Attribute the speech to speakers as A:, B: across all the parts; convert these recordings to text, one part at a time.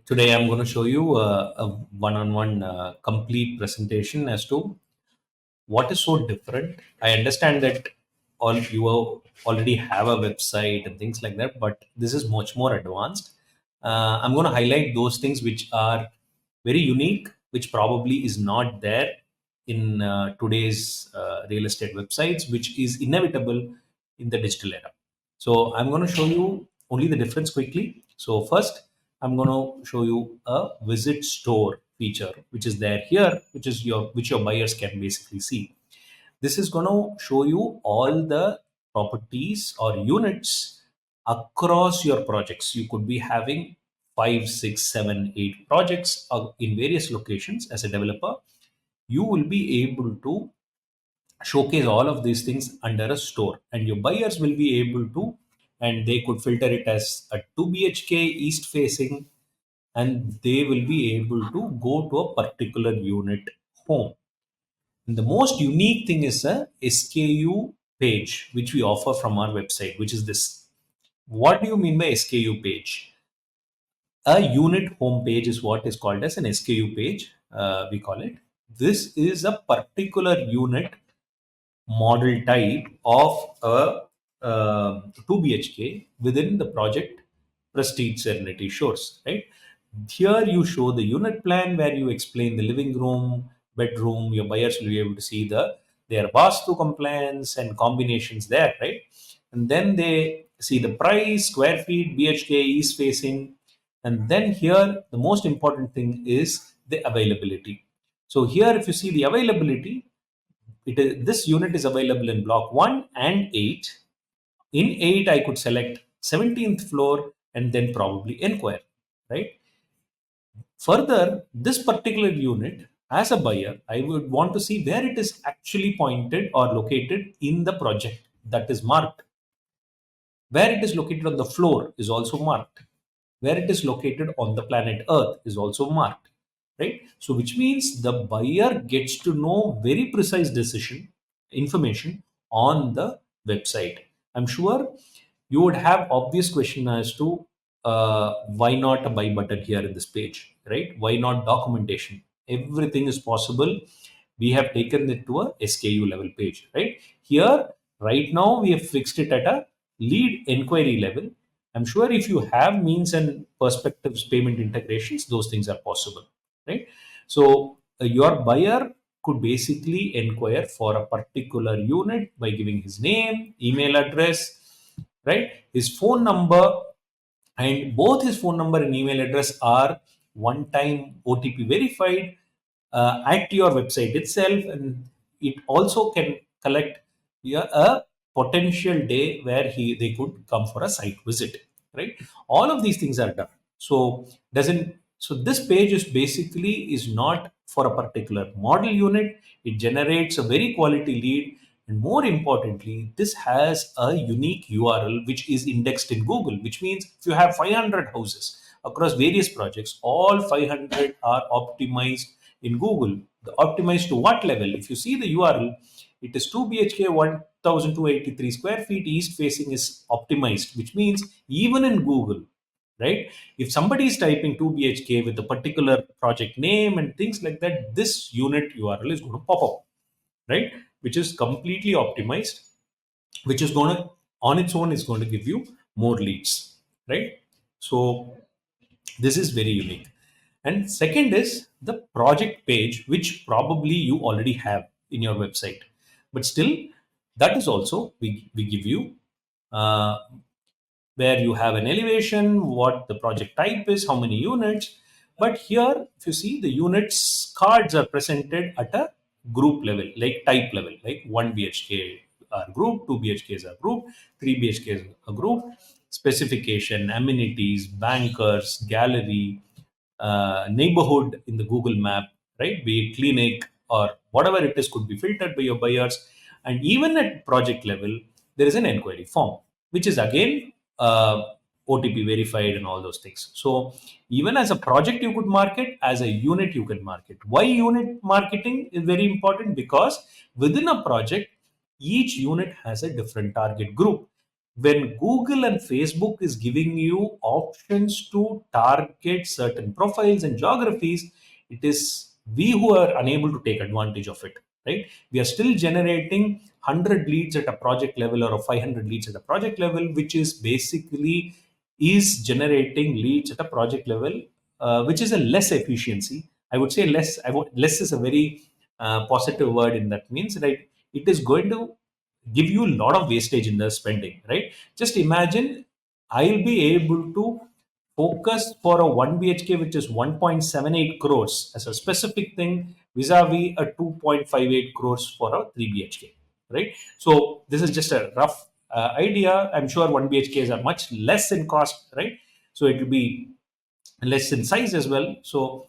A: Today I'm going to show you a one-on-one complete presentation as to what is so different. I understand that all you already have a website and things like that, but this is much more advanced. I'm going to highlight those things which are very unique, which probably is not there in today's real estate websites, which is inevitable in the digital era. So I'm going to show you only the difference quickly. So first, I'm going to show you a visit store feature, which is there here, which your buyers can basically see. This is going to show you all the properties or units across your projects. You could be having five, six, seven, eight projects in various locations as a developer. You will be able to showcase all of these things under a store, and your buyers will be able to, and they could filter it as a 2 bhk east facing, and they will be able to go to a particular unit home. And the most unique thing is a SKU page, which we offer from our website, which is this. What do you mean by SKU page? A unit home page is what is called as an SKU page, we call it. This is a particular unit model type of a 2 BHK within the project Prestige Serenity Shores, right? Here you show the unit plan where you explain the living room, bedroom. Your buyers will be able to see their Vastu compliance and combinations there, right? And then they see the price, square feet, BHK, east facing. And then here, the most important thing is the availability. So here, if you see the availability, this unit is available in block 1 and 8. In 8, I could select 17th floor and then probably inquire, right? Further, this particular unit, as a buyer, I would want to see where it is actually pointed or located in the project, that is marked. Where it is located on the floor is also marked. Where it is located on the planet Earth is also marked, right? So, which means the buyer gets to know very precise decision information on the website. I'm sure you would have obvious question as to why not a buy button here in this page, right? Why not documentation? Everything is possible. We have taken it to a SKU level page, right? Here, right now, we have fixed it at a lead inquiry level. I'm sure if you have means and perspectives payment integrations, those things are possible, right? So your buyer could basically inquire for a particular unit by giving his name, email address, right? His phone number, and both his phone number and email address are one-time OTP verified at your website itself, and it also can collect a potential day where they could come for a site visit, right? All of these things are done. So doesn't so this page is basically is not for a particular model unit. It generates a very quality lead, and more importantly, this has a unique URL which is indexed in Google, which means if you have 500 houses across various projects, all 500 are optimized in Google. The optimized to what level? If you see the URL, it is 2 BHK, 1283 square feet, east facing is optimized, which means even in Google, right? If somebody is typing 2 BHK with a particular project name and things like that, this unit URL is going to pop up, right? Which is completely optimized, which is going to, on its own, is going to give you more leads, right? So this is very unique. And second is the project page, which probably you already have in your website. But still, that is also, we give you uh, where you have an elevation, what the project type is, how many units. But here, if you see, the units cards are presented at a group level, like type level, like 1 BHK are group, 2 BHKs are group, 3 BHKs are group, specification, amenities, bankers, gallery, neighborhood in the Google map, right? Be it clinic or whatever it is, could be filtered by your buyers. And even at project level, there is an inquiry form, which is again OTP verified and all those things. So even as a project, you could market, as a unit, you can market. Why unit marketing is very important? Because within a project, each unit has a different target group. when Google and Facebook is giving you options to target certain profiles and geographies, it is we who are unable to take advantage of it, right? We are still generating 100 leads at a project level or a 500 leads at a project level, which is basically is generating leads at a project level, which is a less efficiency. I would say less. Less is a very positive word in that means, right? It is going to give you a lot of wastage in the spending, right? Just imagine I'll be able to focus for a 1 BHK, which is 1.78 crores as a specific thing, vis-a-vis a 2.58 crores for a 3 BHK, right? So this is just a rough idea. I'm sure 1 BHKs are much less in cost, right? So it will be less in size as well. So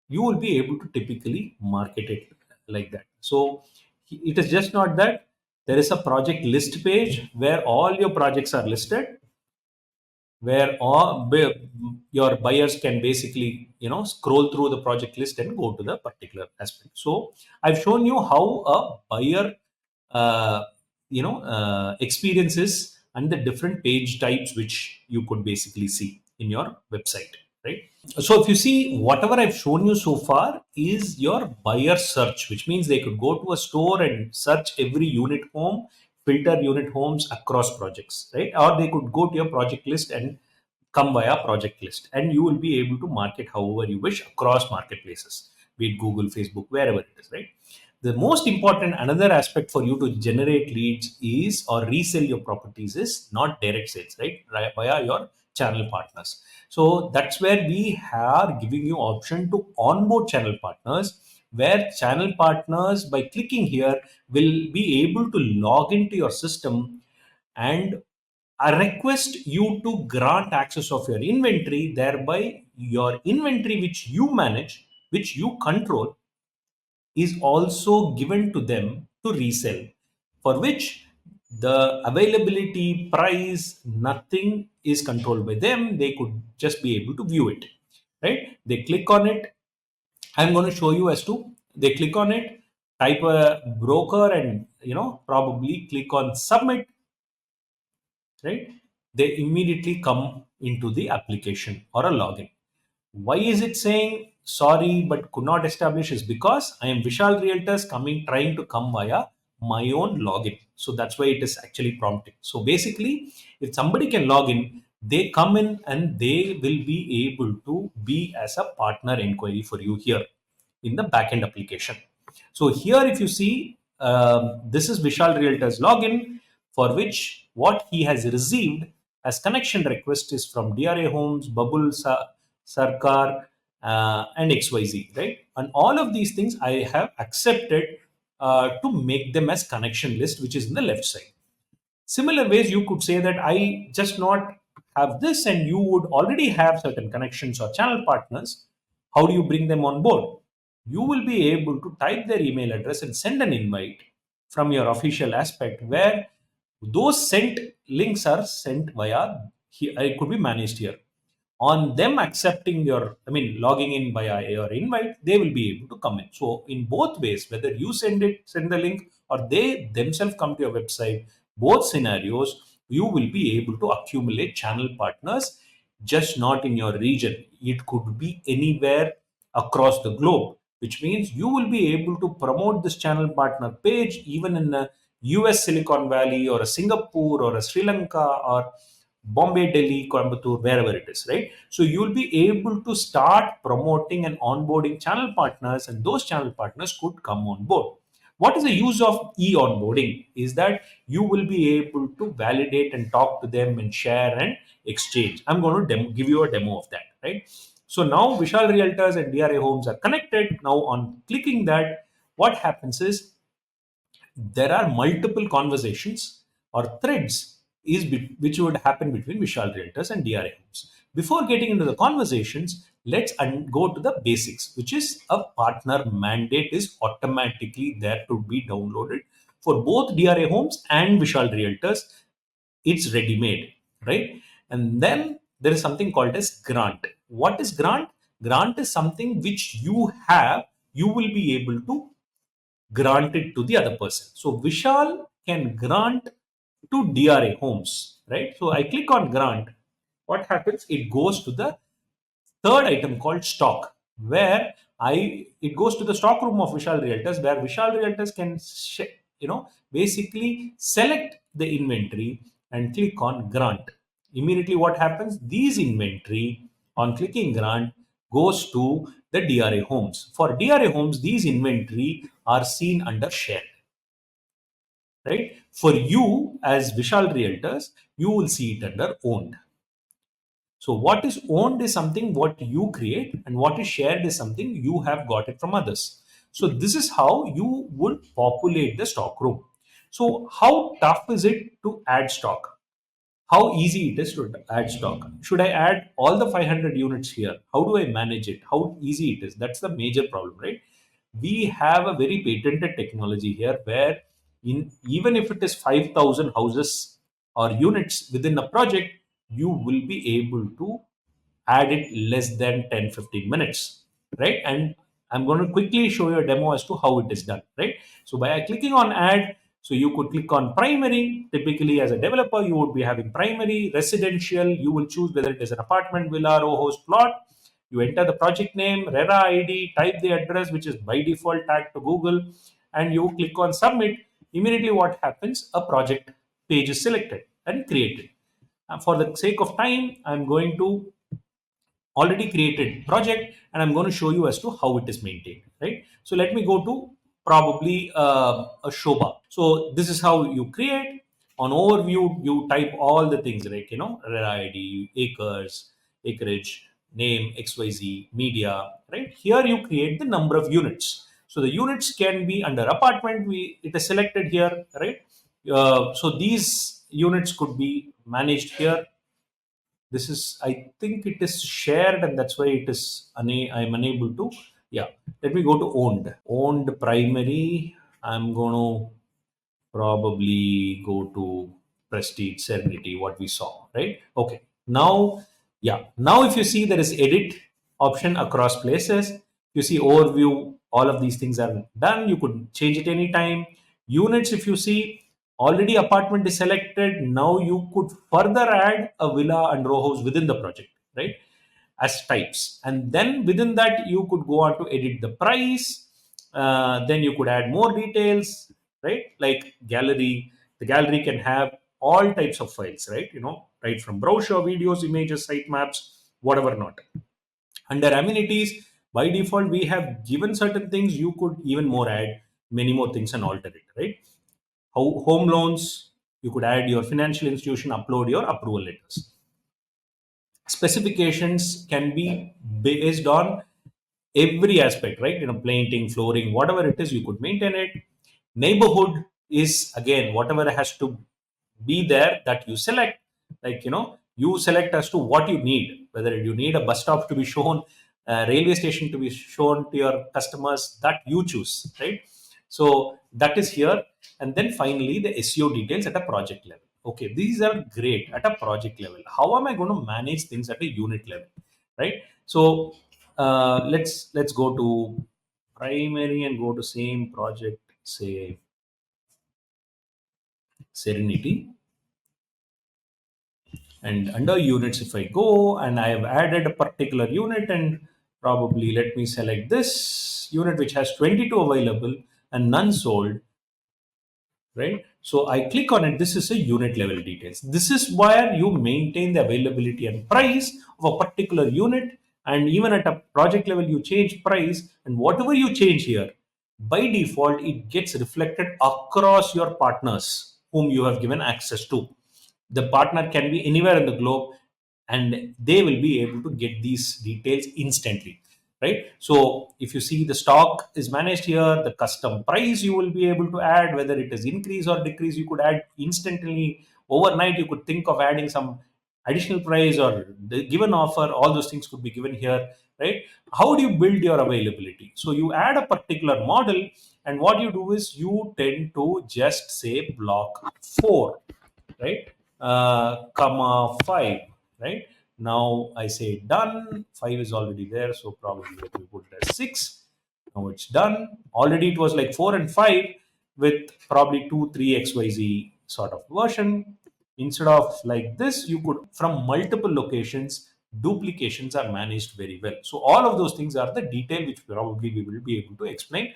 A: you will be able to typically market it like that. So it is just not that there is a project list page where all your projects are listed, where your buyers can basically scroll through the project list and go to the particular aspect. So I've shown you how a buyer uh, experiences and the different page types which you could basically see in your website, right? So if you see, whatever I've shown you so far is your buyer search, which means they could go to a store and search every unit home, filter unit homes across projects, right? Or they could go to your project list and come via project list, and you will be able to market however you wish across marketplaces, be it Google, Facebook, wherever it is, right? The most important another aspect for you to generate leads is or resell your properties is not direct sales, right, via your channel partners. So that's where we are giving you option to onboard channel partners, where channel partners by clicking here will be able to log into your system and I request you to grant access of your inventory, thereby your inventory which you manage, which you control, is also given to them to resell, for which the availability, price, nothing is controlled by them. They could just be able to view it, right? They click on it. I'm going to show you as to they click on it, type a broker, and probably click on submit, right? They immediately come into the application or a login. Why is it saying sorry but could not establish? Is because I am Vishal Realtors coming trying to come via my own login. So that's why it is actually prompting. So basically, if somebody can log in, they come in and they will be able to be as a partner inquiry for you here in the backend application. So here, if you see, this is Vishal Realtors login, for which what he has received as connection request is from DRA Homes, Sarkar, and XYZ, right? And all of these things I have accepted to make them as connection list, which is in the left side. Similar ways, you could say that I just not have this, and you would already have certain connections or channel partners. How do you bring them on board? You will be able to type their email address and send an invite from your official aspect, where those sent links are sent via here. It could be managed here. On them accepting your, I mean, logging in via your invite, they will be able to come in. So in both ways, whether you send the link or they themselves come to your website, both scenarios, you will be able to accumulate channel partners, just not in your region. It could be anywhere across the globe, which means you will be able to promote this channel partner page even in the US Silicon Valley or a Singapore or a Sri Lanka or Bombay, Delhi, Coimbatore, wherever it is, right? So you'll be able to start promoting and onboarding channel partners, and those channel partners could come on board. What is the use of e-onboarding? Is that you will be able to validate and talk to them and share and exchange. I'm going to give you a demo of that, right? So now Vishal Realtors and DRA Homes are connected. Now on clicking that, what happens is there are multiple conversations or threads which would happen between Vishal Realtors and DRA Homes. Before getting into the conversations, let's go to the basics, which is a partner mandate is automatically there to be downloaded for both DRA Homes and Vishal Realtors. It's ready made, right? And then there is something called as grant. What is grant? Grant is something which you have, you will be able to grant it to the other person. So Vishal can grant to DRA Homes, right? So I click on grant. What happens? It goes to the third item called stock, where it goes to the stock room of Vishal Realtors, where Vishal Realtors can basically select the inventory and click on grant. Immediately, what happens? These inventory on clicking grant goes to the DRA homes. For DRA homes, these inventory are seen under shared, right? For you as Vishal Realtors, you will see it under owned. So what is owned is something what you create, and what is shared is something you have got it from others. So this is how you would populate the stock room. So how tough is it to add stock? How easy it is to add stock? Should I add all the 500 units here? How do I manage it? How easy it is? That's the major problem, right? We have a very patented technology here where even if it is 5,000 houses or units within a project, you will be able to add it less than 10-15 minutes, right? And I'm going to quickly show you a demo as to how it is done, right? So by clicking on add, so you could click on primary. Typically as a developer, you would be having primary, residential. You will choose whether it is an apartment, villa, row house, plot. You enter the project name, RERA ID, type the address, which is by default tagged to Google, and you click on submit. Immediately what happens? A project page is selected and created. For the sake of time, I'm going to already created project, and I'm going to show you as to how it is maintained, right? So let me go to probably a Shobha. So this is how you create. On overview, you type all the things like, RERA ID, acres, acreage, name, XYZ, media, right? Here you create the number of units. So the units can be under apartment, it is selected here, right? So these units could be managed here. This is, I think it is shared, and that's why it is I'm unable to. Yeah, let me go to owned primary. I'm going to probably go to prestige serenity, what we saw, right? Okay, now, yeah, now if you see, there is edit option across places. You see overview, all of these things are done. You could change it anytime. Units, if you see, already apartment is selected. Now you could further add a villa and row house within the project, right, as types, and then within that you could go on to edit the price. Then you could add more details, right? Like gallery, the gallery can have all types of files, right? Right from brochure, videos, images, site maps, whatever not. Under amenities, by default we have given certain things. You could even more add many more things and alter it, right? Home loans, you could add your financial institution, upload your approval letters. Specifications can be based on every aspect, right? Painting, flooring, whatever it is, you could maintain it. Neighborhood is again whatever has to be there that you select. Like, you select as to what you need, whether you need a bus stop to be shown, a railway station to be shown to your customers, that you choose, right? So that is here. And then finally the SEO details at a project level. Okay, these are great at a project level. How am I going to manage things at a unit level, right? So let's go to primary and go to same project, say Serenity. And under units, if I go and I have added a particular unit, and probably let me select this unit which has 22 available and none sold, right? So I click on it. This is a unit level details. This is where you maintain the availability and price of a particular unit. And even at a project level, you change price, and whatever you change here, by default, it gets reflected across your partners whom you have given access to. The partner can be anywhere in the globe, and they will be able to get these details instantly, right? So if you see, the stock is managed here, the custom price you will be able to add, whether it is increase or decrease, you could add instantly. Overnight you could think of adding some additional price or the given offer. All those things could be given here, right? How do you build your availability? So you add a particular model, and what you do is you tend to just say block 4, right? Comma 5, right? Now I say done. 5 is already there, so probably let me put it as 6. Now it's done. Already it was like 4 and 5 with probably 2, 3 XYZ sort of version. Instead of like this, you could from multiple locations, duplications are managed very well. So all of those things are the detail which probably we will be able to explain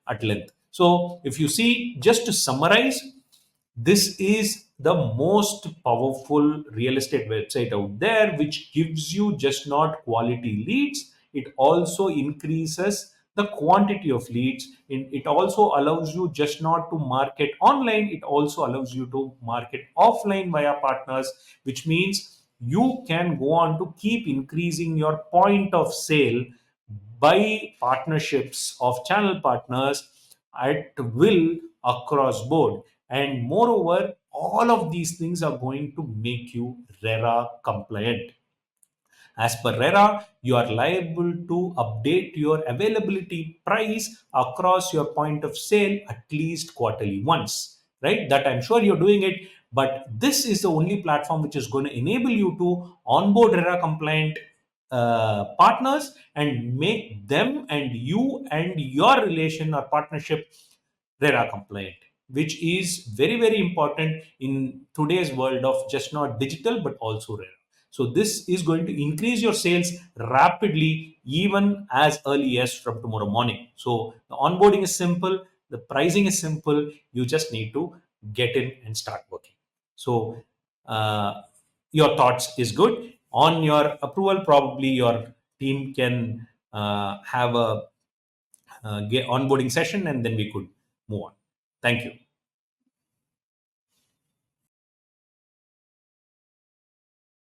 A: at length. So if you see, just to summarize, this is the most powerful real estate website out there, which gives you just not quality leads, it also increases the quantity of leads. It also allows you just not to market online, it also allows you to market offline via partners, which means you can go on to keep increasing your point of sale by partnerships of channel partners at will across board. And moreover, all of these things are going to make you RERA compliant. As per RERA, you are liable to update your availability price across your point of sale at least quarterly once, right? That I'm sure you're doing it, but this is the only platform which is going to enable you to onboard RERA compliant partners and make them and you and your relation or partnership RERA compliant, which is very, very important in today's world of just not digital but also RERA. So this is going to increase your sales rapidly, even as early as from tomorrow morning. So the onboarding is simple, the pricing is simple. You just need to get in and start working. So your thoughts is good. On your approval, probably your team can have a get onboarding session, and then we could move on. Thank you.